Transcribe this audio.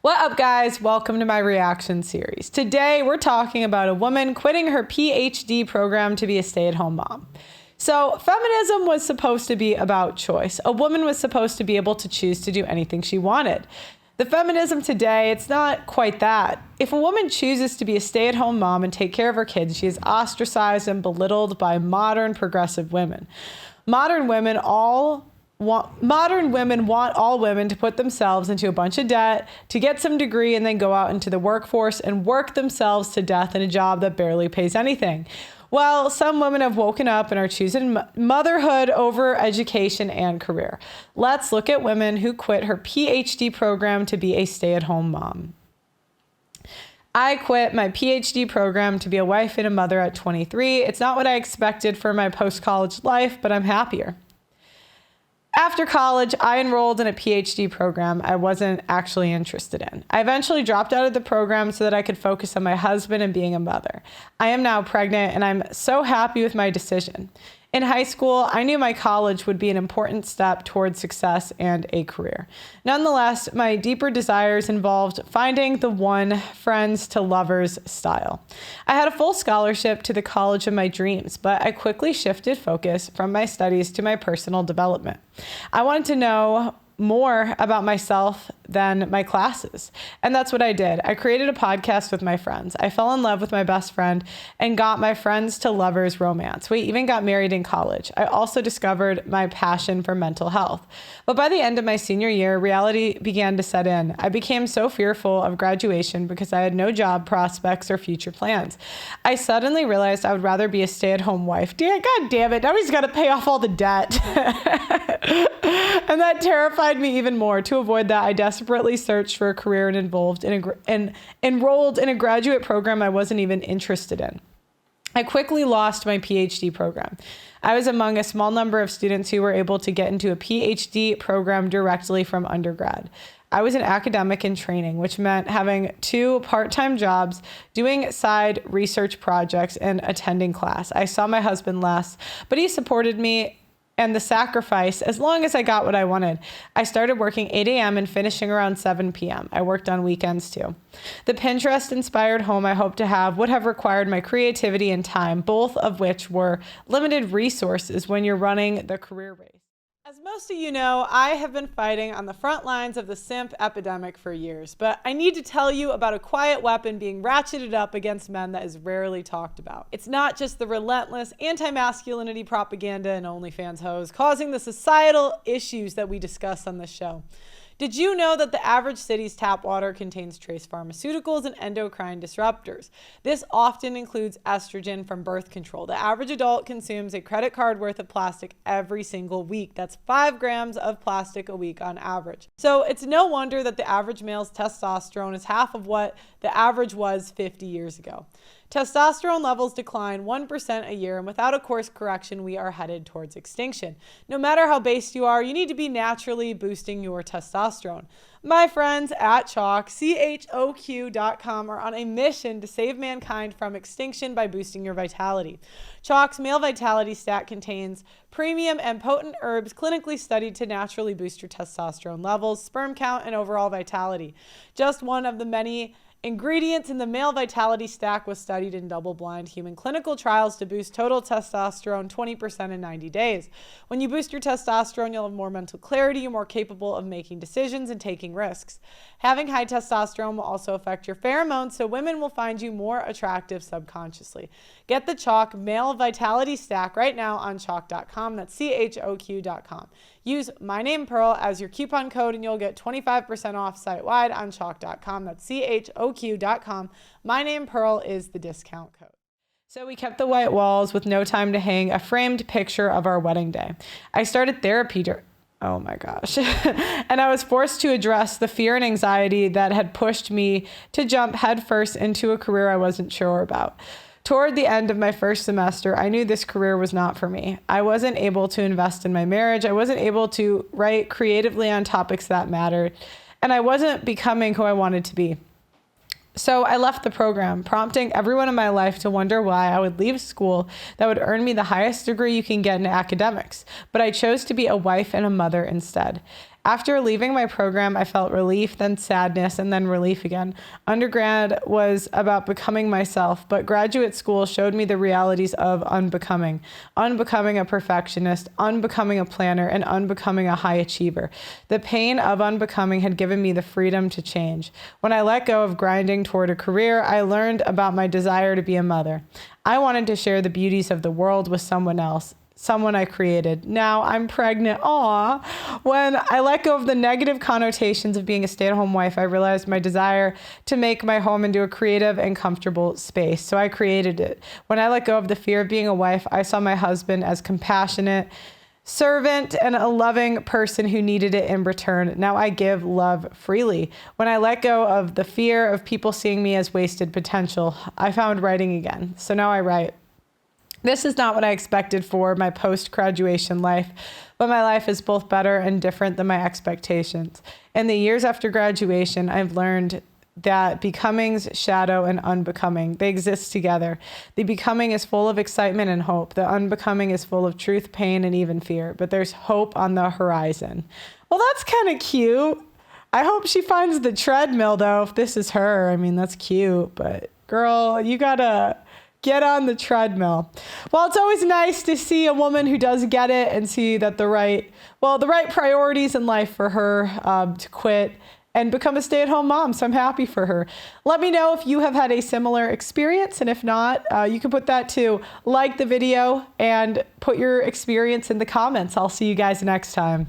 What up, guys? Welcome to my reaction series. Today, we're talking about a woman quitting her PhD program to be a stay-at-home mom. So, feminism was supposed to be about choice. A woman was supposed to be able to choose to do anything she wanted. The feminism today, it's not quite that. If a woman chooses to be a stay-at-home mom and take care of her kids, she is ostracized and belittled by modern progressive women. Modern women want all women to put themselves into a bunch of debt, to get some degree, and then go out into the workforce and work themselves to death in a job that barely pays anything. Well, some women have woken up and are choosing motherhood over education and career. Let's look at women who quit her PhD program to be a stay-at-home mom. I quit my PhD program to be a wife and a mother at 23. It's not what I expected for my post-college life, but I'm happier. After college, I enrolled in a PhD program I wasn't actually interested in. I eventually dropped out of the program so that I could focus on my husband and being a mother. I am now pregnant, and I'm so happy with my decision. In high school, I knew my college would be an important step towards success and a career. Nonetheless, my deeper desires involved finding the one friends to lovers style. I had a full scholarship to the college of my dreams, but I quickly shifted focus from my studies to my personal development. I wanted to know more about myself than my classes. And that's what I did. I created a podcast with my friends. I fell in love with my best friend and got my friends to lovers romance. We even got married in college. I also discovered my passion for mental health. But by the end of my senior year, reality began to set in. I became so fearful of graduation because I had no job prospects or future plans. I suddenly realized I would rather be a stay-at-home wife. God damn it. Now he's got to pay off all the debt. And that terrified me even more. To avoid that, I desperately searched for a career and enrolled in a graduate program I wasn't even interested in. I quickly lost my PhD program. I was among a small number of students who were able to get into a PhD program directly from undergrad. I was an academic in training, which meant having 2 part-time jobs, doing side research projects, and attending class. I saw my husband less, but he supported me and the sacrifice as long as I got what I wanted. I started working 8 a.m. and finishing around 7 p.m. I worked on weekends too. The Pinterest-inspired home I hoped to have would have required my creativity and time, both of which were limited resources when you're running the career race. As most of you know, I have been fighting on the front lines of the simp epidemic for years, but I need to tell you about a quiet weapon being ratcheted up against men that is rarely talked about. It's not just the relentless anti-masculinity propaganda and OnlyFans hoes causing the societal issues that we discuss on this show. Did you know that the average city's tap water contains trace pharmaceuticals and endocrine disruptors? This often includes estrogen from birth control. The average adult consumes a credit card worth of plastic every single week. That's 5 grams of plastic a week on average. So it's no wonder that the average male's testosterone is half of what the average was 50 years ago. Testosterone levels decline 1% a year, and without a course correction, we are headed towards extinction. No matter how based you are, you need to be naturally boosting your testosterone. My friends at Chalk, CHOQ.com, are on a mission to save mankind from extinction by boosting your vitality. Chalk's Male Vitality Stack contains premium and potent herbs clinically studied to naturally boost your testosterone levels, sperm count, and overall vitality. Just one of the many ingredients in the Male Vitality Stack was studied in double-blind human clinical trials to boost total testosterone 20% in 90 days. When you boost your testosterone, you'll have more mental clarity, you're more capable of making decisions and taking risks. Having high testosterone will also affect your pheromones, so women will find you more attractive subconsciously. Get the Chalk Male Vitality Stack right now on Chalk.com. That's CHOQ.com. Use my name Pearl as your coupon code and you'll get 25% off site-wide on Chalk.com. That's CHOQ.com. My name Pearl is the discount code. So we kept the white walls with no time to hang a framed picture of our wedding day. I started therapy oh my gosh. And I was forced to address the fear and anxiety that had pushed me to jump headfirst into a career I wasn't sure about. Toward the end of my first semester, I knew this career was not for me. I wasn't able to invest in my marriage. I wasn't able to write creatively on topics that mattered. And I wasn't becoming who I wanted to be. So I left the program, prompting everyone in my life to wonder why I would leave school that would earn me the highest degree you can get in academics. But I chose to be a wife and a mother instead. After leaving my program, I felt relief, then sadness, and then relief again. Undergrad was about becoming myself, but graduate school showed me the realities of unbecoming. Unbecoming a perfectionist, unbecoming a planner, and unbecoming a high achiever. The pain of unbecoming had given me the freedom to change. When I let go of grinding toward a career, I learned about my desire to be a mother. I wanted to share the beauties of the world with someone else, someone I created. Now I'm pregnant. Aw. When I let go of the negative connotations of being a stay-at-home wife, I realized my desire to make my home into a creative and comfortable space. So I created it. When I let go of the fear of being a wife, I saw my husband as compassionate, servant, and a loving person who needed it in return. Now I give love freely. When I let go of the fear of people seeing me as wasted potential, I found writing again. So now I write. This is not what I expected for my post-graduation life, but my life is both better and different than my expectations. In the years after graduation, I've learned that becoming's shadow and unbecoming, they exist together. The becoming is full of excitement and hope. The unbecoming is full of truth, pain, and even fear. But there's hope on the horizon. Well, that's kind of cute. I hope she finds the treadmill, though, if this is her. I mean, that's cute. But, girl, you gotta get on the treadmill. Well, it's always nice to see a woman who does get it and see that the right priorities in life for her to quit and become a stay-at-home mom. So I'm happy for her. Let me know if you have had a similar experience. And if not, you can put that too. Like the video and put your experience in the comments. I'll see you guys next time.